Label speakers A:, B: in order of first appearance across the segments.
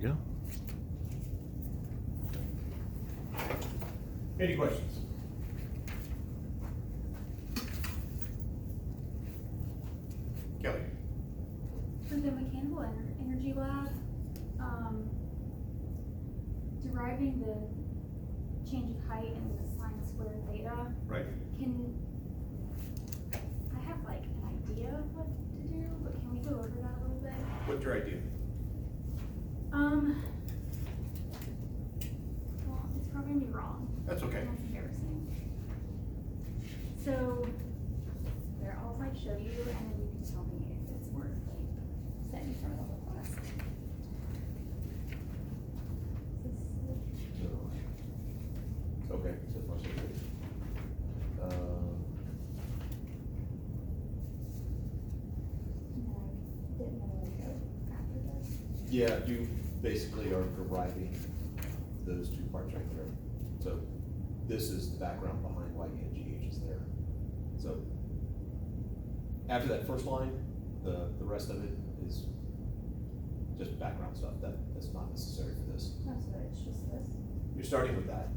A: go.
B: Any questions? Kelly?
C: For the mechanical energy lab, deriving the change of height and the sine squared theta,
B: Right.
C: I have like an idea of what to do, but can we go over that a little bit?
B: What's your idea?
C: Well, it's probably gonna be wrong.
B: That's okay.
C: That's embarrassing. So, there, I'll like show you, and then you can tell me if it's worth like setting in front of the whole class.
B: Okay, so far so good.
C: No, didn't want to go after this.
D: Yeah, you basically are deriving those two parts right there. So this is the background behind why NGH is there. So after that first line, the rest of it is just background stuff that's not necessary for this.
C: Oh, so it's just this?
D: You're starting with that.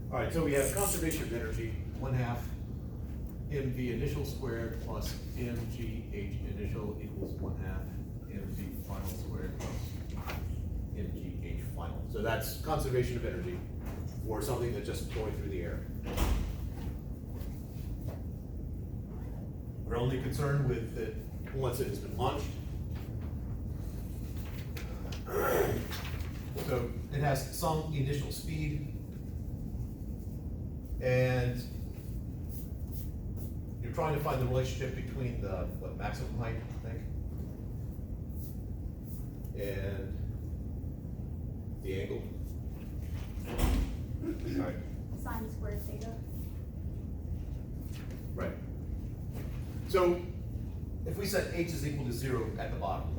B: All right, so we have conservation of energy,
D: 1/2 mv initial squared plus mgh initial equals 1/2 mv final squared plus mgh final.
B: so that's conservation of energy for something that's just going through the air. We're only concerned with it once it has been launched.
D: So it has some initial speed, and you're trying to find the relationship between the maximum height, I think, and the angle.
B: All right.
C: Sine squared theta.
B: Right.
D: So if we set h is equal to 0 at the bottom,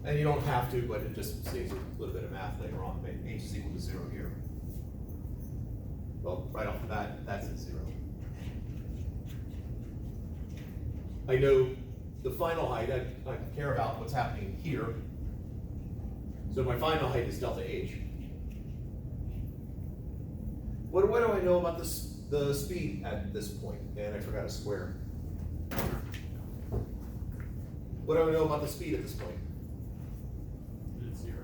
D: and you don't have to, but it just saves a little bit of math later on, but h is equal to 0 here. Well, right off the bat, that's at 0. I know the final height, I care about what's happening here.
B: So my final height is delta H.
D: What do I know about the speed at this point? And I forgot a square. What do I know about the speed at this point?
E: It's 0.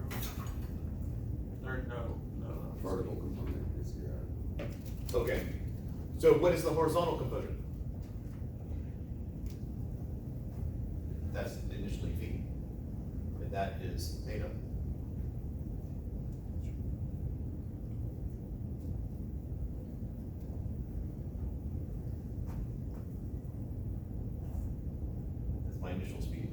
E: Or no.
F: Vertical component is 0.
D: Okay. So what is the horizontal component? That's initially v. And that is theta. That's my initial speed.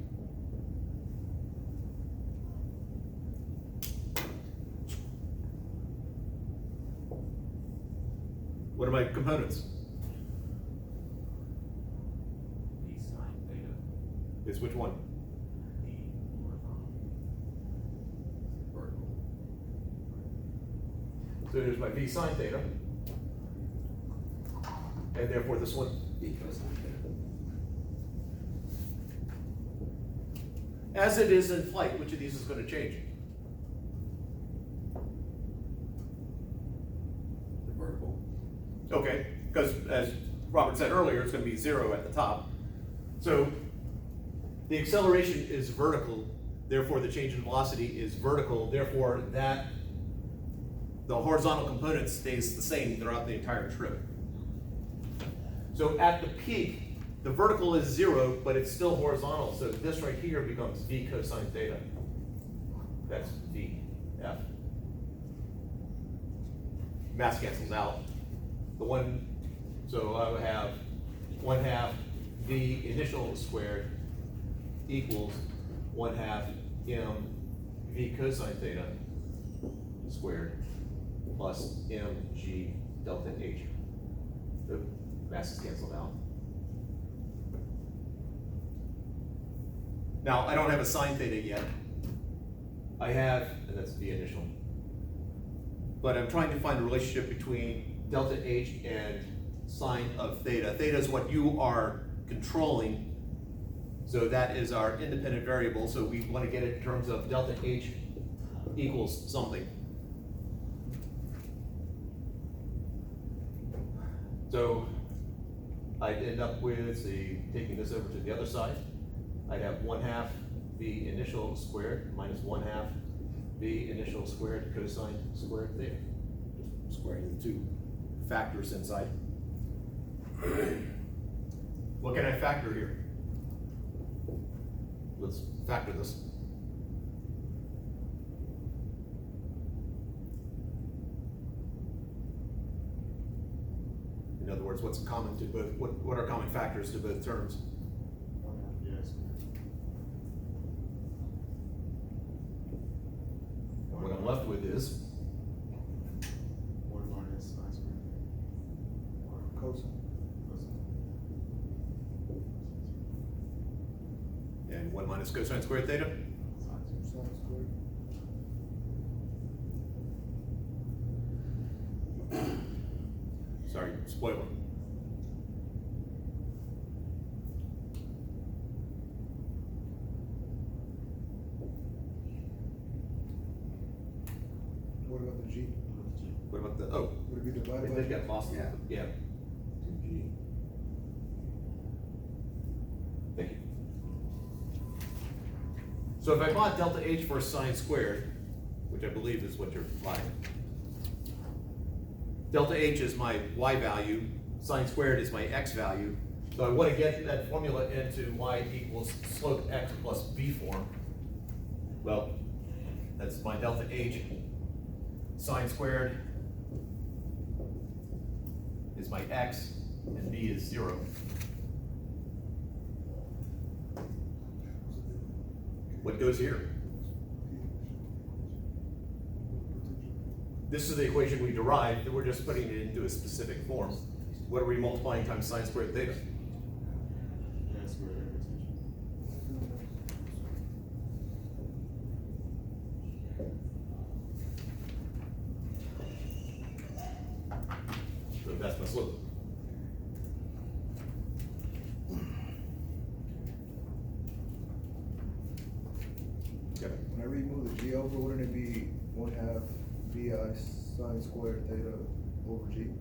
B: What are my components?
E: V sine theta.
B: Is which one?
E: The horizontal.
F: Vertical.
D: So there's my v sine theta. And therefore this one.
F: V cosine theta.
D: As it is in flight, which of these is going to change?
F: The vertical.
B: Okay, because as Robert said earlier, it's going to be 0 at the top.
D: So the acceleration is vertical, therefore the change in velocity is vertical, therefore that the horizontal component stays the same throughout the entire trip. So at the peak, the vertical is 0, but it's still horizontal, so this right here becomes v cosine theta. That's v, f. Mass cancels out. The one, so I would have 1/2 v initial squared equals 1/2 m v cosine theta squared plus mg delta h. The mass is canceled out. Now, I don't have a sine theta yet. I have, and that's v initial. But I'm trying to find the relationship between delta H and sine of theta. Theta is what you are controlling. So that is our independent variable. So we want to get it in terms of delta H equals something. So I'd end up with, say, taking this over to the other side. I'd have 1/2 v initial squared minus 1/2 v initial squared cosine squared theta. Just squaring the two factors inside. What can I factor here? Let's factor this. In other words, what's common to both, what are common factors to both terms?
E: Yes.
D: And what I'm left with is
E: 1 minus sine squared.
A: Cosine.
D: and 1 minus cosine squared theta.
A: Sine squared.
D: Sorry, spoiler.
A: What about the G?
D: What about the, oh,
A: Would it be divided
D: it
A: by?
D: did get lost.
F: Yeah.
D: Yeah,
F: 2G.
D: thank you. So if I plot delta H for sine squared, which I believe is what you're plotting, delta H is my y value, sine squared is my x value. So I want to get that formula into y equals slope x plus b form. Well, that's my delta H. Sine squared is my x, and b is 0. What goes here? This is the equation we derived, that we're just putting it into a specific form. What are we multiplying times sine squared theta?
E: Yeah, square root.
D: So that's my slope. Okay.
A: When I remove the G over, wouldn't it be 1/2 VI sine squared theta over G?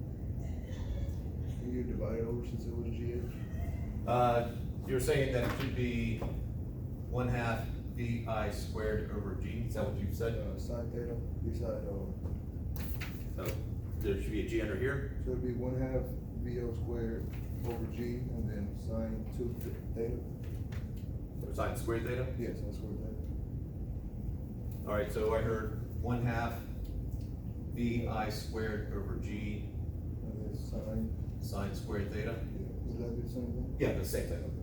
A: Can you divide it over since it was GH?
D: You're saying that it should be 1/2 vi squared over g, is that what you said?
A: Sine theta beside,
D: So there should be a g under here?
A: so it'd be 1/2 VO squared over G and then sine 2 theta?
D: Or sine squared theta?
A: Yes, that's squared theta.
D: All right, so I heard 1/2 vi squared over g
A: And then sine,
D: sine squared theta?
A: yeah, would that be the same thing?
D: Yeah, the same thing.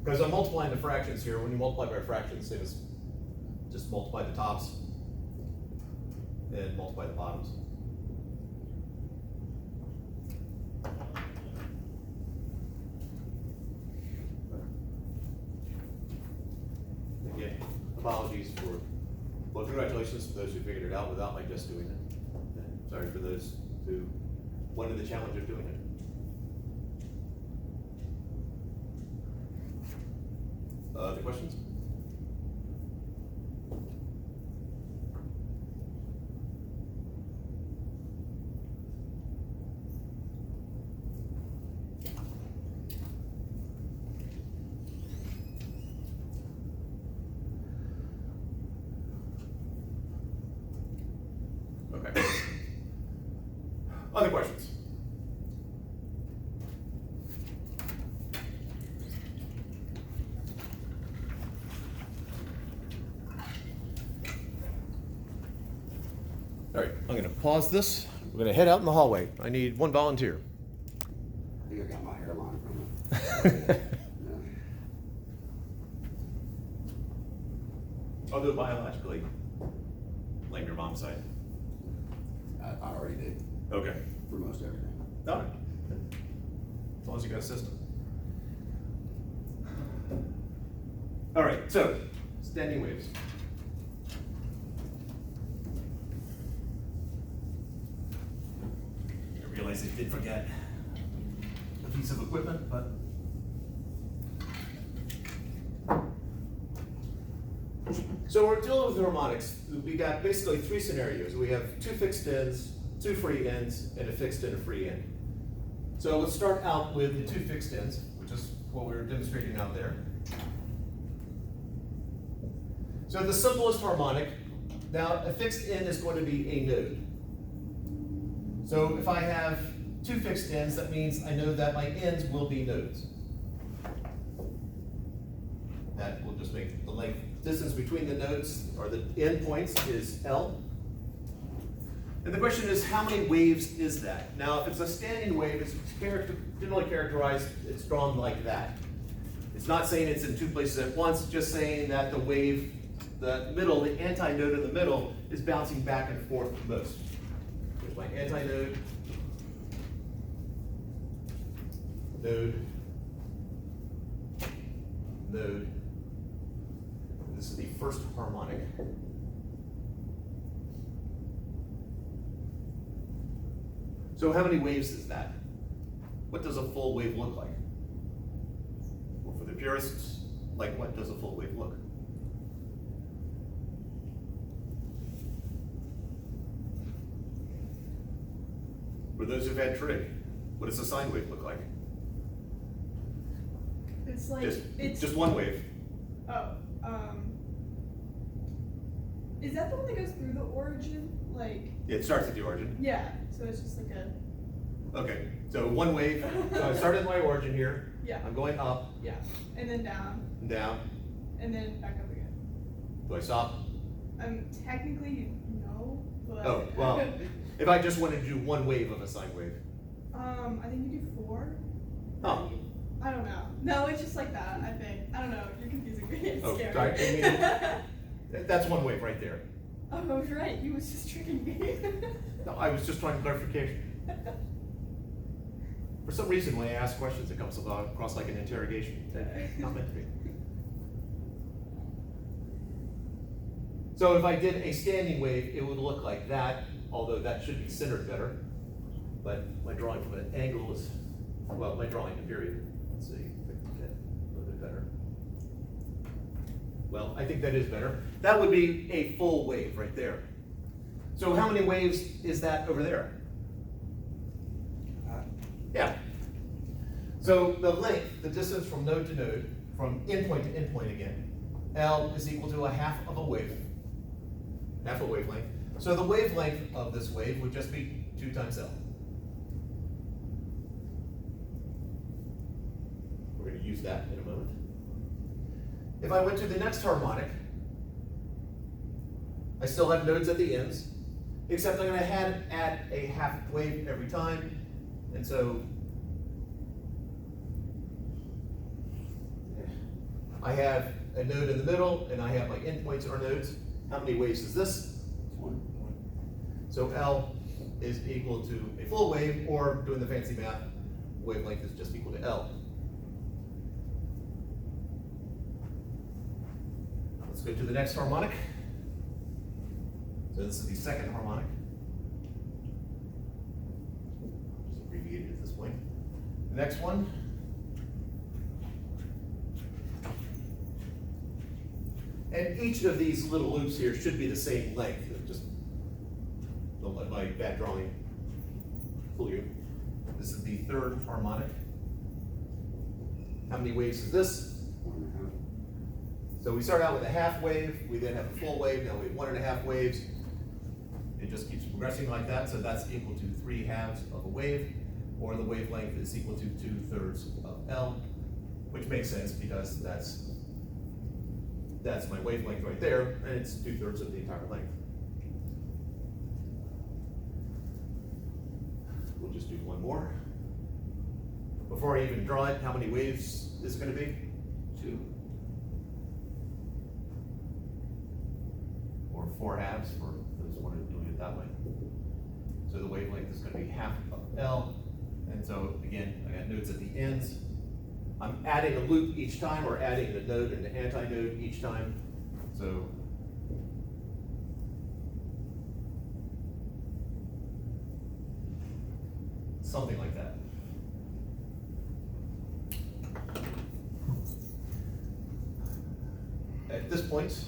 D: Because I'm multiplying the fractions here. When you multiply by fractions, they just multiply the tops and multiply the bottoms. Again, apologies for, well, congratulations to those who figured it out without my just doing it. And sorry for those who wanted the challenge of doing it. Other questions? Okay. Other questions? All right, I'm gonna pause this. We're gonna head out in the hallway. I need one volunteer.
F: I think I got my hairline from it. Yeah.
D: I'll do it biologically. Blame your mom's side.
F: I already did,
D: Okay.
F: for most everything.
D: Done. As long as you got a system. All right, so standing waves. I realize I did forget a piece of equipment, but So we're dealing with harmonics. We got basically three scenarios. We have two fixed ends, two free ends, and a fixed and a free end. So let's start out with the two fixed ends, which is what we were demonstrating out there. So the simplest harmonic, now a fixed end is going to be a node. So if I have two fixed ends, that means I know that my ends will be nodes. That will just make the length distance between the nodes, or the endpoints, is L. And the question is, how many waves is that? Now, if it's a standing wave, it's generally characterized, it's drawn like that. It's not saying it's in two places at once, just saying that the wave, the middle, the antinode in the middle, is bouncing back and forth the most. Here's my antinode, node, node. This is the first harmonic. So how many waves is that? What does a full wave look like? Well, for the purists, like what does a full wave look? For those who've had trig, what does a sine wave look like?
G: It's like,
D: Just one wave.
G: oh, is that the one that goes through the origin? Like,
D: Yeah, it starts at the origin.
G: yeah, so it's just like a,
D: Okay, so one wave. So I started at my origin here.
G: yeah,
D: I'm going up
G: yeah, and then down,
D: and down.
G: and then back up again.
D: Do I stop?
G: Technically, no, but.
D: Oh, well, if I just wanted to do one wave of a sine wave.
G: I think you do 4.
D: Oh.
G: I don't know. No, it's just like that, I think. I don't know, you're confusing me, it's
D: Oh,
G: scary.
D: sorry, I That's one wave right there.
G: Oh, I was right, he was just tricking me.
D: No, I was just trying clarification. For some reason, when I ask questions, it comes across like an interrogation. Not meant to be. So if I did a standing wave, it would look like that, although that should be centered better. But my drawing from an angle is, well, my drawing in period. Let's see if I can get a little bit better. Well, I think that is better. That would be a full wave right there. So how many waves is that over there? Yeah. So the length, the distance from node to node, from endpoint to endpoint again, L is equal to a half of a wave, half a wavelength. So the wavelength of this wave would just be 2 times L. We're going to use that in a moment. If I went to the next harmonic, I still have nodes at the ends, except I'm going to add a half wave every time. And so I have a node in the middle, and I have my endpoints are nodes. How many waves is this?
F: 1.
D: So L is equal to a full wave, or doing the fancy math, wavelength is just equal to L. Let's go to the next harmonic. So this is the second harmonic. Just abbreviated at this point. The next one. And each of these little loops here should be the same length. Just don't let my bad drawing fool you. This is the third harmonic. How many waves is this?
F: 1.5.
D: So we start out with a half wave, we then have a full wave, now we have 1.5 waves. It just keeps progressing like that, so that's equal to 3 halves of a wave, or the wavelength is equal to 2/3 of L, which makes sense because that's my wavelength right there, and it's 2/3 of the entire length. We'll just do one more. Before I even draw it, how many waves is it going to be? 2. Or 4 halves for those who want to do it that way. So the wavelength is going to be half of L. And so again, I got nodes at the ends. I'm adding a loop each time, or adding a node and an antinode each time. So something like that. At this point,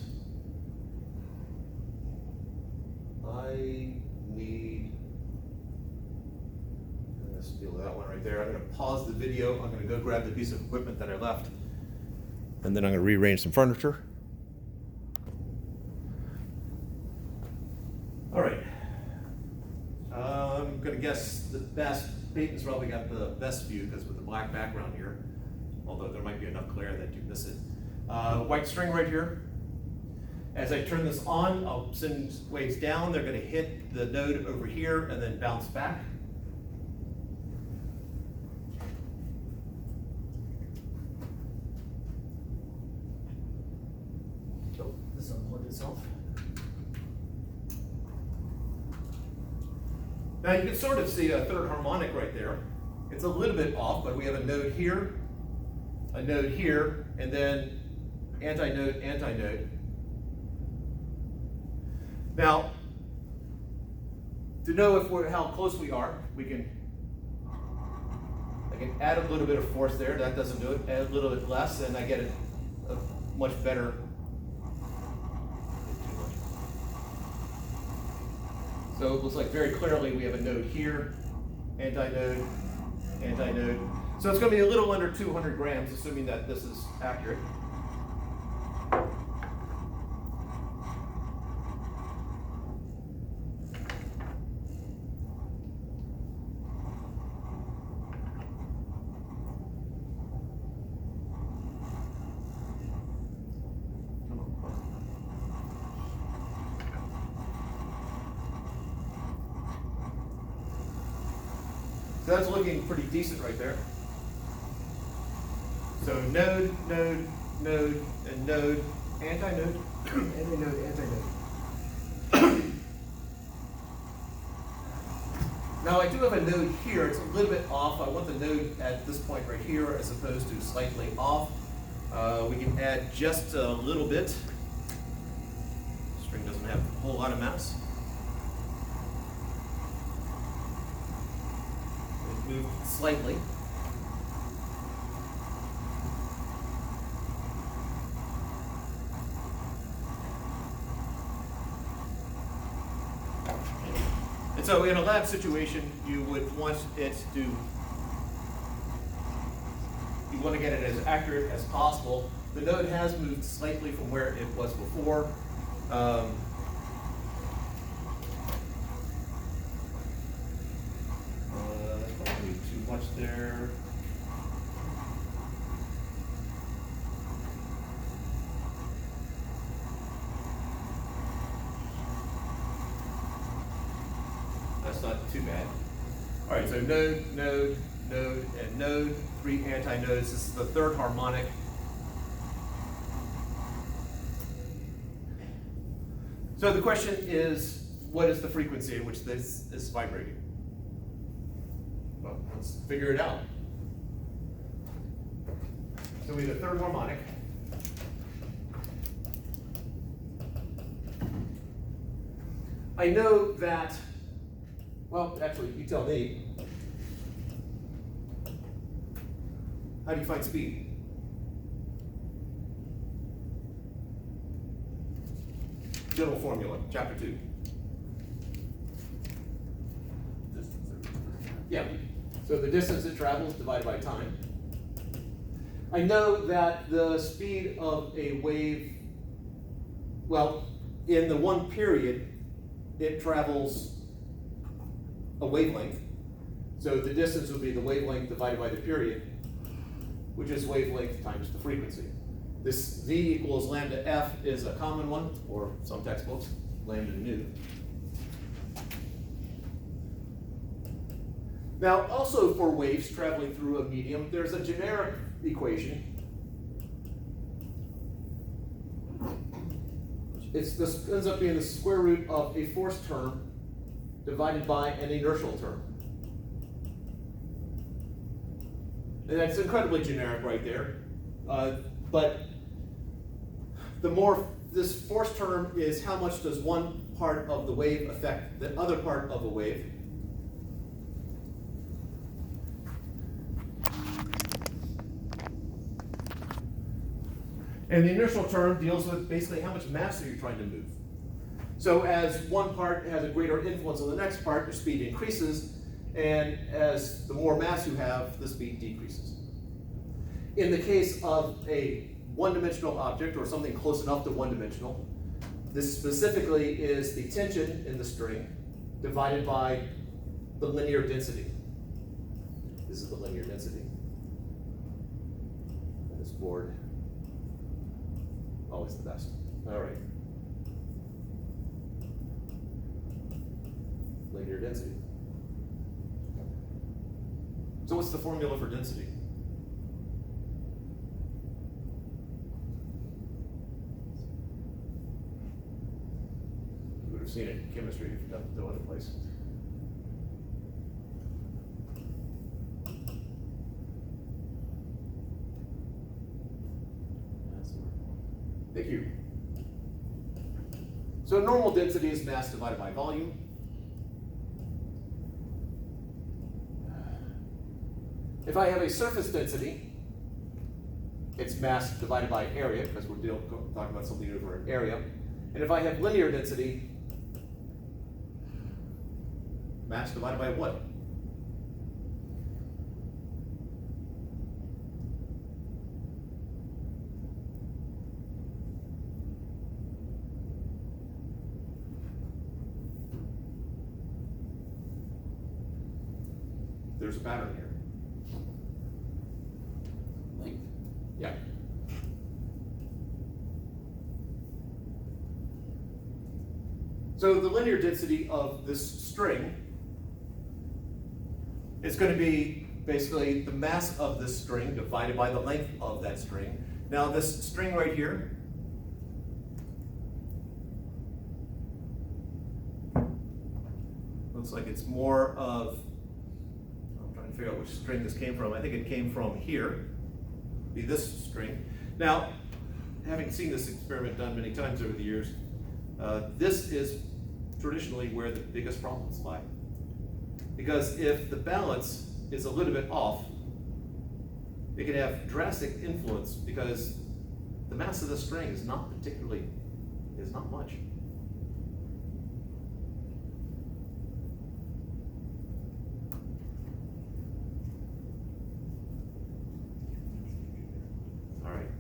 D: video. I'm gonna go grab the piece of equipment that I left. And then I'm gonna rearrange some furniture. All right. I'm gonna guess the Peyton's probably got the best view because with the black background here, although there might be enough glare that you miss it. White string right here. As I turn this on, I'll send waves down. They're gonna hit the node over here and then bounce back. Oh, this unplugged itself. Now you can sort of see a third harmonic right there. It's a little bit off, but we have a node here, and then antinode, antinode. Now, to know how close we are, I can add a little bit of force there. That doesn't do it. Add a little bit less, and I get a much better. So it looks like very clearly we have a node here, antinode, antinode. So it's going to be a little under 200 grams, assuming that this is accurate. So that's looking pretty decent right there. So node, node, node, and node, antinode.
A: Antinode, antinode.
D: Now I do have a node here. It's a little bit off. I want the node at this point right here as opposed to slightly off. We can add just a little bit. The string doesn't have a whole lot of mass. It moved slightly. And so in a lab situation, you would want it to, you want to get it as accurate as possible. The node has moved slightly from where it was before. Probably too much there. That's not too bad. All right, so node, node, node, and node, 3 antinodes. This is the third harmonic. So the question is, what is the frequency at which this is vibrating? Well, let's figure it out. So we have a third harmonic. I know that, well, actually, you tell me. How do you find speed? General formula, chapter 2. Yeah, so the distance it travels divided by time. I know that the speed of a wave, well, in the one period, it travels a wavelength. So the distance would be the wavelength divided by the period, which is wavelength times the frequency. This V equals lambda F is a common one, or some textbooks, lambda nu. Now, also for waves traveling through a medium, there's a generic equation. This ends up being the square root of a force term divided by an inertial term. And that's incredibly generic right there. But the more, this force term is how much does one part of the wave affect the other part of the wave. And the inertial term deals with basically how much mass are you trying to move. So as one part has a greater influence on the next part, your speed increases. And as the more mass you have, the speed decreases. In the case of a one-dimensional object or something close enough to one-dimensional, this specifically is the tension in the string divided by the linear density. This is the linear density. And this board, always the best. All right. Linear density. So what's the formula for density? You would have seen it in chemistry if you've done no other place. Thank you. So normal density is mass divided by volume. If I have a surface density, it's mass divided by area, because we're talking about something over an area. And if I have linear density, mass divided by what? There's a pattern here.
F: Length.
D: Yeah. So the linear density of this string is going to be basically the mass of this string divided by the length of that string. Now this string right here, looks like it's more of, I'm trying to figure out which string this came from. I think it came from here, be this string. Now, having seen this experiment done many times over the years, this is traditionally where the biggest problems lie. Because if the balance is a little bit off, it can have drastic influence because the mass of the string is not much.